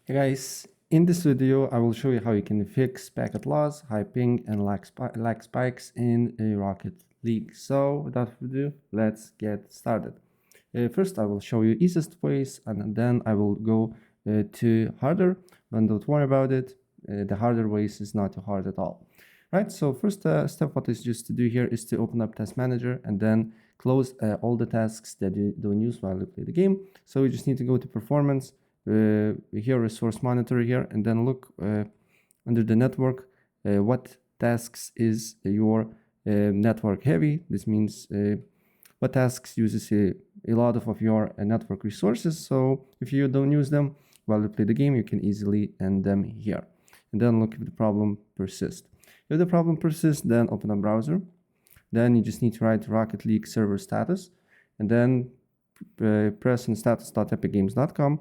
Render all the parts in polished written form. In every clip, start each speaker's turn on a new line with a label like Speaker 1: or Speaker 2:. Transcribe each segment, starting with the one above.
Speaker 1: Hey guys, in this video I will show you how you can fix packet loss, high ping and lag spikes in a Rocket League. So without further ado, let's get started. First I will show you easiest ways and then I will go to harder, but don't worry about it. The harder ways is not too hard at all. Right, so first step what is just to do here is to open up Task Manager and then close all the tasks that you don't use while you play the game. So you just need to go to Performance, here resource monitor here, and then look under the network what tasks is your network heavy. This means what tasks uses a lot of your network resources. So if you don't use them while you play the game, you can easily end them here. And then look if the problem persists. If the problem persists, then open a browser. Then you just need to write Rocket League server status, and then press on status.epicgames.com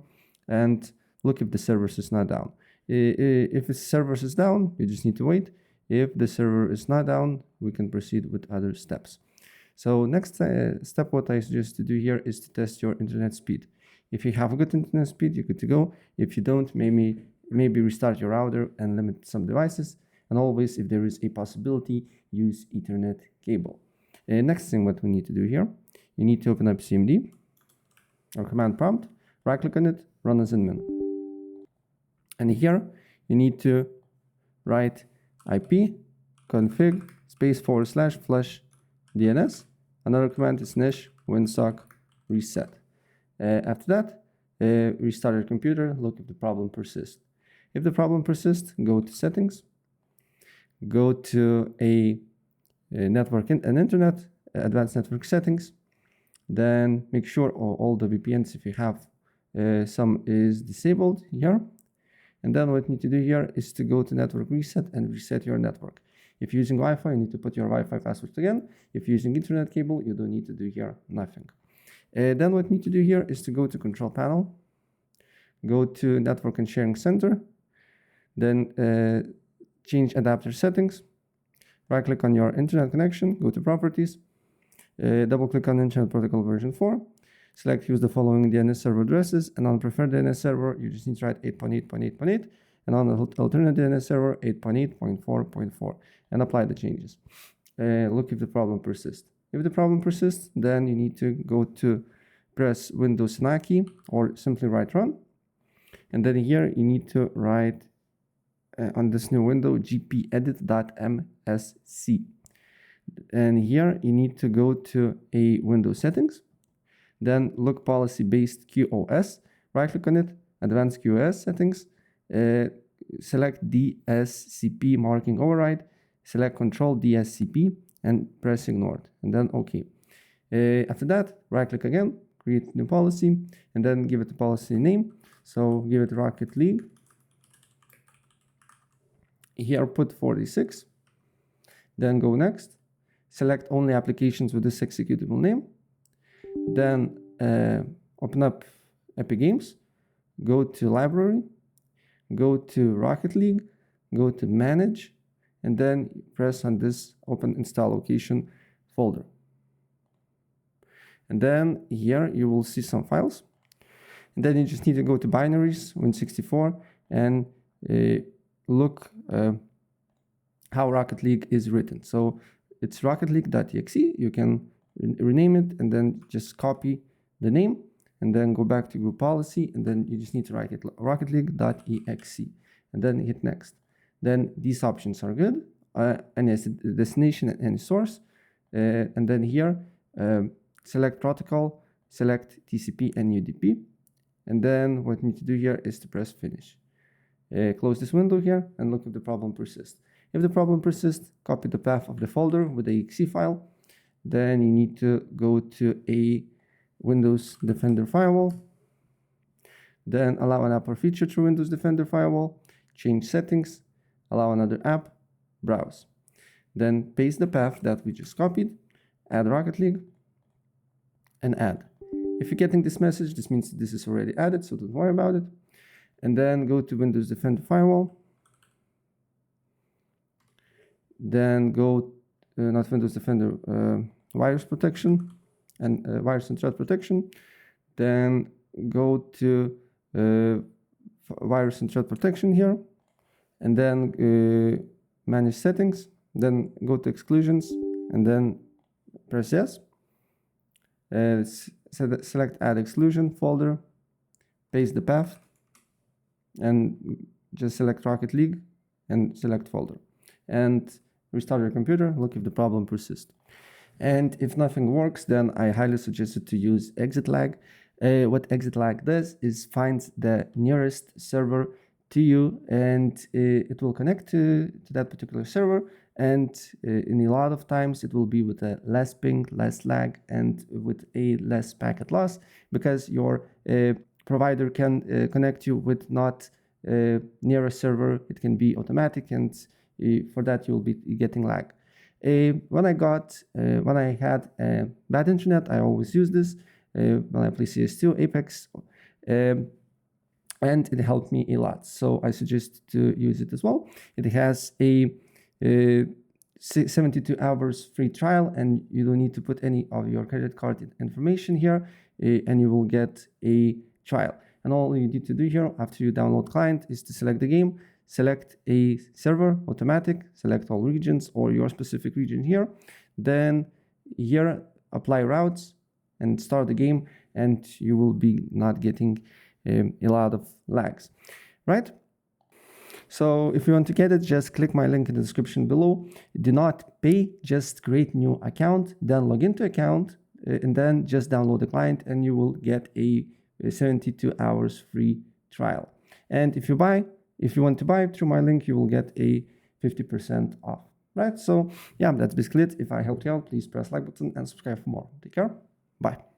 Speaker 1: and look if the server is not down. If the server is down, you just need to wait. If the server is not down, we can proceed with other steps. So next step, what I suggest to do here is to test your internet speed. If you have a good internet speed, you're good to go. If you don't, maybe restart your router and limit some devices. And always, if there is a possibility, use Ethernet cable. Next thing what we need to do here, you need to open up CMD or command prompt, right-click on it, run as admin. And here, you need to write IP config // DNS. Another command is nish winsock reset. After that, restart your computer, look if the problem persists. If the problem persists, go to settings, go to network and internet, advanced network settings, then make sure all the VPNs, if you have some, is disabled here. And then what you need to do here is to go to network reset and reset your network. If you're using Wi-Fi, you need to put your Wi-Fi password again. If you're using Ethernet cable, you don't need to do here nothing. Then what you need to do here is to go to control panel, go to network and sharing center, then change adapter settings, right click on your internet connection, go to properties, double click on internet protocol version 4, select use the following DNS server addresses, and on preferred DNS server you just need to write 8.8.8.8, and on the alternate DNS server 8.8.4.4, and apply the changes. Look if the problem persists. If the problem persists, then you need to go to press Windows and I key or simply write run, and then here you need to write on this new window gpedit.msc, and here you need to go to a Windows settings, then look policy based QoS, right click on it, advanced QoS settings, select DSCP marking override, select control DSCP and press ignored, and then OK. After that, right click again, create new policy, and then give it a policy name. So give it Rocket League. Here put 46, then go next, select only applications with this executable name, then open up Epic Games, go to library, go to Rocket League, go to manage, and then press on this open install location folder. And then here you will see some files, and then you just need to go to binaries, Win64, and look how Rocket League is written. So it's rocketleague.exe. You can rename it and then just copy the name and then go back to group policy, and then you just need to write it rocketleague.exe and then hit next. Then these options are good, any destination and any source, and then here select protocol, select TCP and UDP, and then what you need to do here is to press finish. Close this window here and look if the problem persists. If the problem persists, copy the path of the folder with the exe file. Then you need to go to a Windows Defender Firewall. Then allow an app or feature through Windows Defender Firewall. Change settings. Allow another app. Browse. Then paste the path that we just copied. Add Rocket League. And add. If you're getting this message, this means this is already added, so don't worry about it. And then go to Windows Defender Firewall. Then go, not Windows Defender, virus protection and virus and threat protection. Then go to virus and threat protection here, and then manage settings, then go to exclusions, and then press yes. Select add exclusion folder, paste the path, and just select Rocket League and select folder, and restart your computer. Look if the problem persists. And if nothing works, then I highly suggest you to use ExitLag. What ExitLag does is finds the nearest server to you, and it will connect to that particular server. And in a lot of times, it will be with a less ping, less lag, and with a less packet loss, because your provider can connect you with not near a server. It can be automatic, and for that you'll be getting lag. When I had bad internet, I always use this when I play CS2, Apex, and it helped me a lot. So I suggest to use it as well. It has a 72 hours free trial, and you don't need to put any of your credit card information here, and you will get a trial. And all you need to do here after you download client is to select the game, select a server, automatic, select all regions or your specific region here. Then here, apply routes and start the game, and you will be not getting a lot of lags, right? So if you want to get it, just click my link in the description below. Do not pay, just create new account, then log into account, and then just download the client, and you will get a 72 hours free trial. And if you want to buy through my link, you will get a 50% off, right? So yeah, that's basically it. If I helped you out, please press like button and subscribe for more. Take care. Bye.